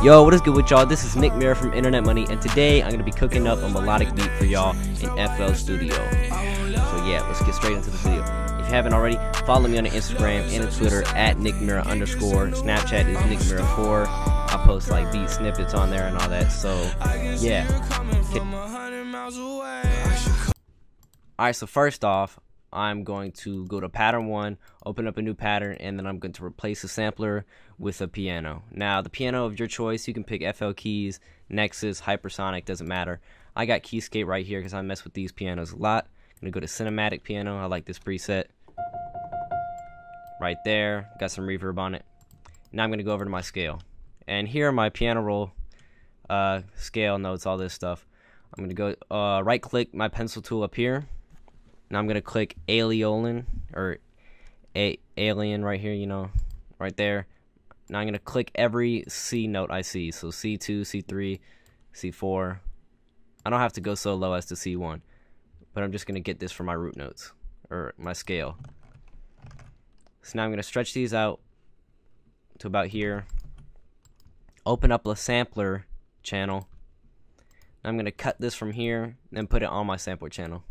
Yo, what is good with y'all? This is Mira from Internet Money, and today I'm going to be cooking up a melodic beat for y'all in FL Studio. So yeah, let's get straight into the video. If you haven't already, follow me on Instagram and Twitter at @NickMira_. Snapchat is NickMira4. I post like beat snippets on there and all that, so yeah. Alright, so first off, I'm going to go to pattern 1, open up a new pattern, and then I'm going to replace the sampler with a piano. Now, the piano of your choice, you can pick FL Keys, Nexus, Hypersonic, doesn't matter. I got Keyscape right here because I mess with these pianos a lot. I'm going to go to Cinematic Piano. I like this preset. Right there. Got some reverb on it. Now I'm going to go over to my scale. And here are my piano roll scale notes, all this stuff. I'm going to go right-click my pencil tool up here. Now I'm going to click Alien, or Alien right here, you know, right there. Now I'm going to click every C note I see. So C2, C3, C4. I don't have to go so low as to C1. But I'm just going to get this for my root notes, or my scale. So now I'm going to stretch these out to about here. Open up a sampler channel. Now I'm going to cut this from here, and put it on my sampler channel.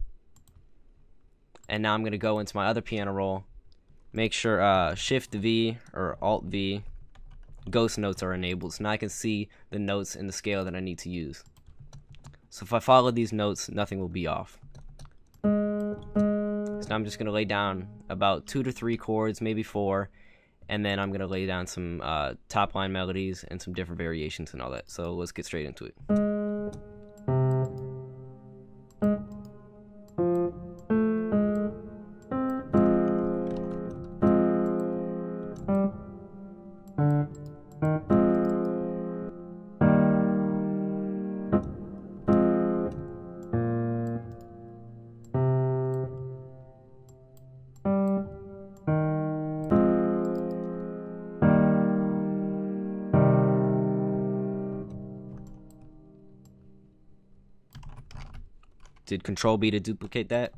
And now I'm going to go into my other piano roll. Make sure Shift V or Alt V, ghost notes are enabled. So now I can see the notes in the scale that I need to use. So if I follow these notes, nothing will be off. So now I'm just going to lay down about 2 to 3 chords, maybe 4. And then I'm going to lay down some top line melodies and some different variations and all that. So let's get straight into it. Did Control B to duplicate that?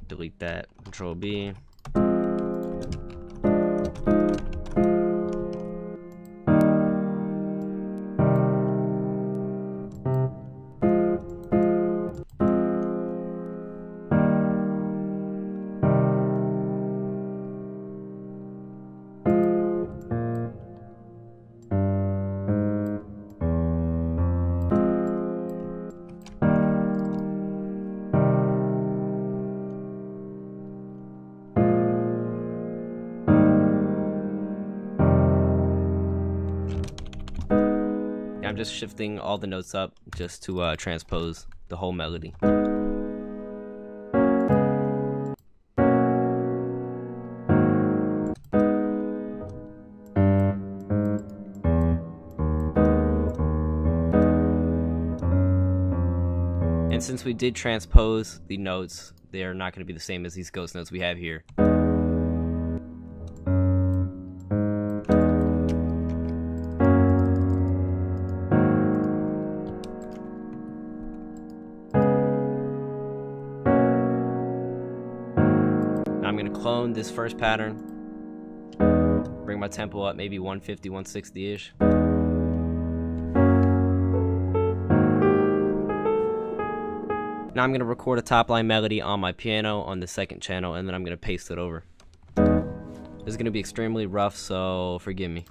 Delete that. Control B. I'm just shifting all the notes up just to transpose the whole melody. And since we did transpose the notes, they're not going to be the same as these ghost notes we have here. I'm going to clone this first pattern, bring my tempo up maybe 150, 160-ish. Now I'm going to record a top line melody on my piano on the second channel, and then I'm going to paste it over. This is going to be extremely rough, so forgive me.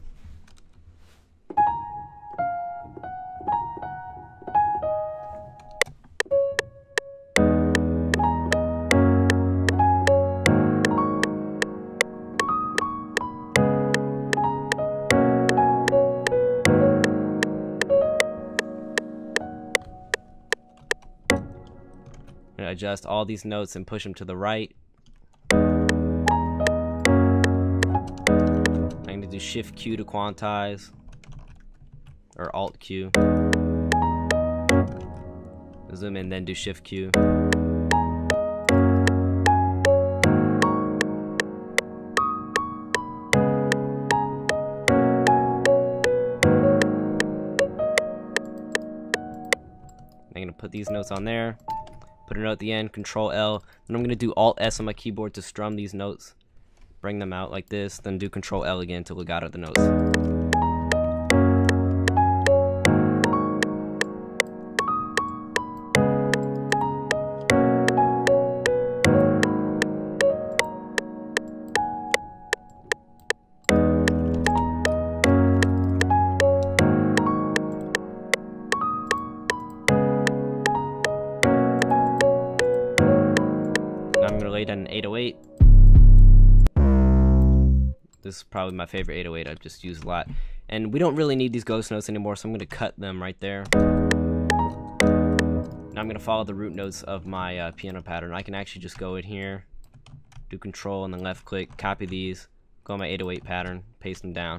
Adjust all these notes and push them to the right. I'm going to do Shift Q to quantize, or Alt Q. zoom in, then do Shift Q. I'm gonna put these notes on there, put a note at the end, Control L, and I'm gonna do Alt S on my keyboard to strum these notes, bring them out like this, then do Control L again to look out at the notes. I'm gonna lay down an 808. This is probably my favorite 808. I've just used a lot. And we don't really need these ghost notes anymore, so I'm gonna cut them right there. Now I'm gonna follow the root notes of my piano pattern. I can actually just go in here, do Control and then left click, copy these, go on my 808 pattern, paste them down.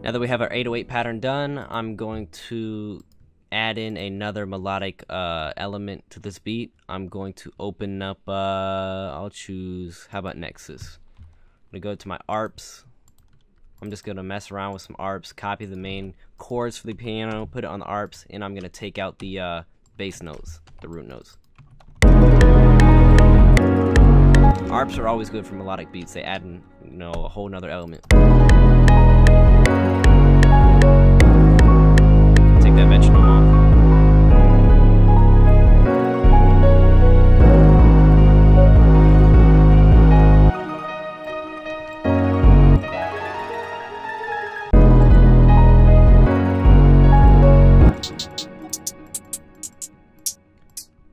Now that we have our 808 pattern done, I'm going to add in another melodic element to this beat. I'm going to open up, I'll choose, how about Nexus? I'm going to go to my ARPs. I'm just going to mess around with some ARPs, copy the main chords for the piano, put it on the ARPs, and I'm going to take out the bass notes, the root notes. ARPs are always good for melodic beats. They add in, you know, a whole nother element. Take that metronome off.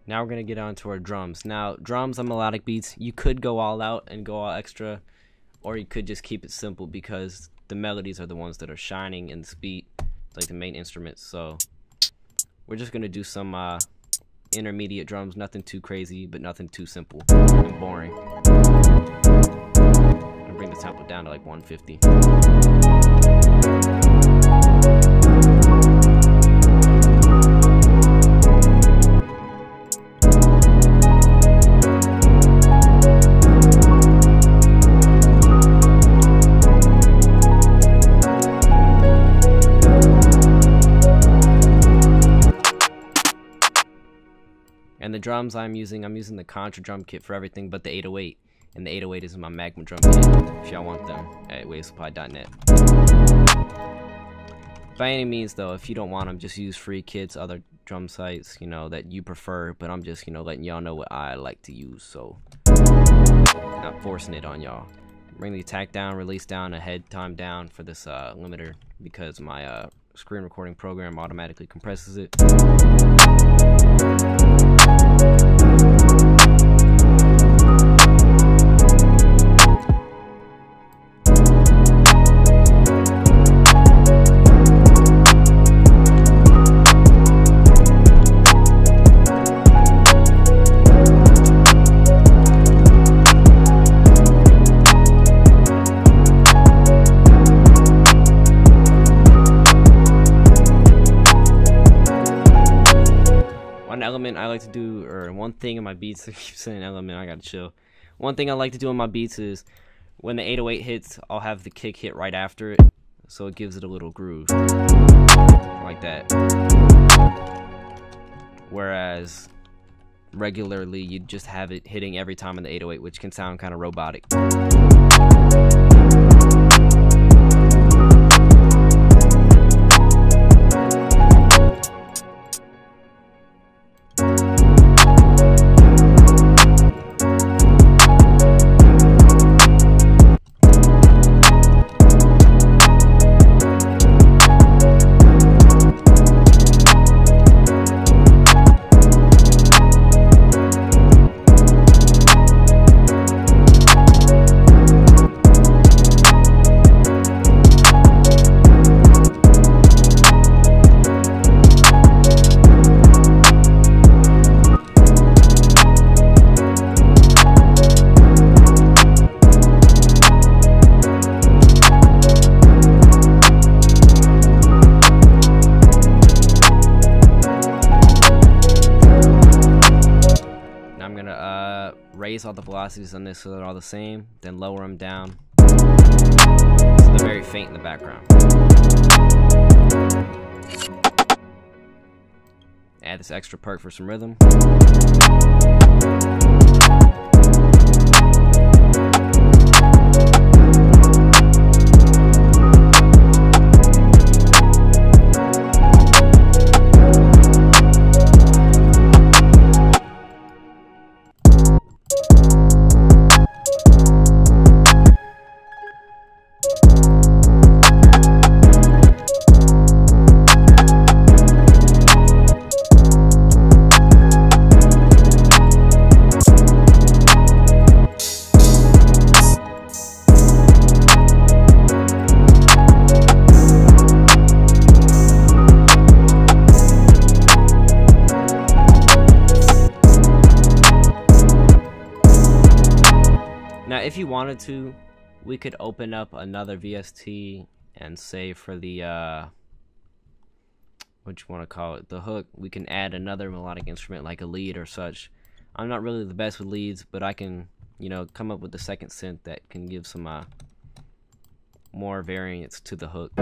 Now we're going to get on to our drums. Now, drums on melodic beats, you could go all out and go all extra, or you could just keep it simple because the melodies are the ones that are shining in this beat, like the main instruments. So we're just going to do some intermediate drums, nothing too crazy, but nothing too simple and boring. I'm going to bring the tempo down to like 150. And the drums I'm using the contra drum kit for everything but the 808. And the 808 is my Magma drum kit if y'all want them at wavesupply.net. By any means though, if you don't want them, just use free kits, other drum sites, you know, that you prefer. But I'm just, you know, letting y'all know what I like to use, so not forcing it on y'all. Bring the attack down, release down, ahead time down for this limiter because my screen recording program automatically compresses it. element I like to do, or one thing in my beats, I keep saying element, I gotta chill. One thing I like to do in my beats is when the 808 hits, I'll have the kick hit right after it, so it gives it a little groove, like that. Whereas regularly, you just have it hitting every time in the 808, which can sound kind of robotic. Raise all the velocities on this so they're all the same, then lower them down so they're very faint in the background. Add this extra perk for some rhythm. Now, if you wanted to, we could open up another VST and say for the, what you want to call it, the hook, we can add another melodic instrument like a lead or such. I'm not really the best with leads, but I can, you know, come up with the second synth that can give some more variance to the hook,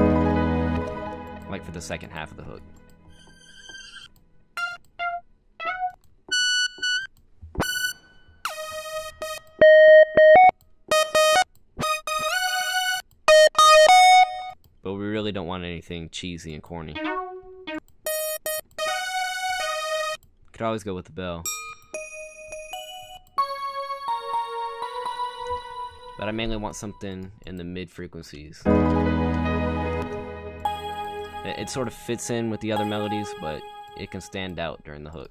like for the second half of the hook. But we really don't want anything cheesy and corny. Could always go with the bell. But I mainly want something in the mid frequencies. It sort of fits in with the other melodies, but it can stand out during the hook.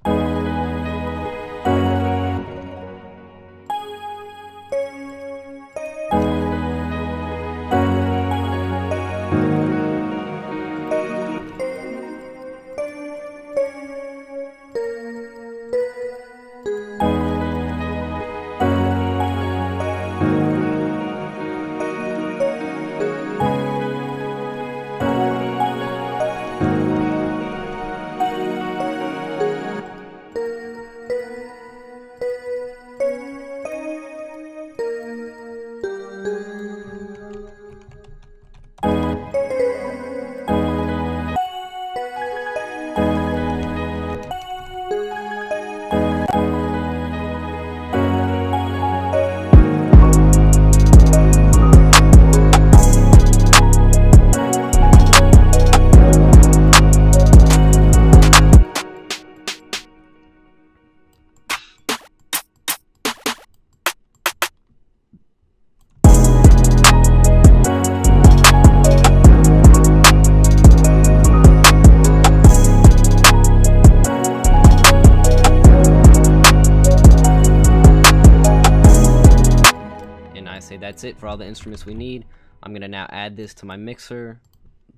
That's it for all the instruments we need. I'm gonna now add this to my mixer,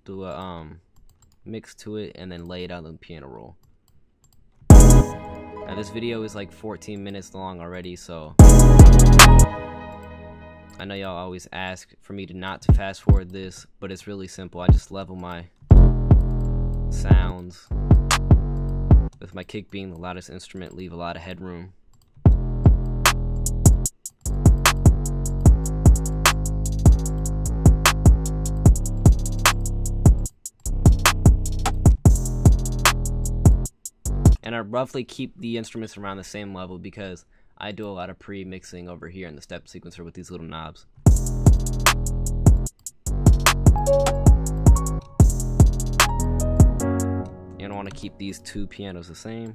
do a mix to it, and then lay it out on the piano roll. Now this video is like 14 minutes long already, so I know y'all always ask for me to not to fast forward this, but it's really simple. I just level my sounds with my kick being the loudest instrument, leave a lot of headroom. And I roughly keep the instruments around the same level because I do a lot of pre-mixing over here in the step sequencer with these little knobs. And I want to keep these two pianos the same.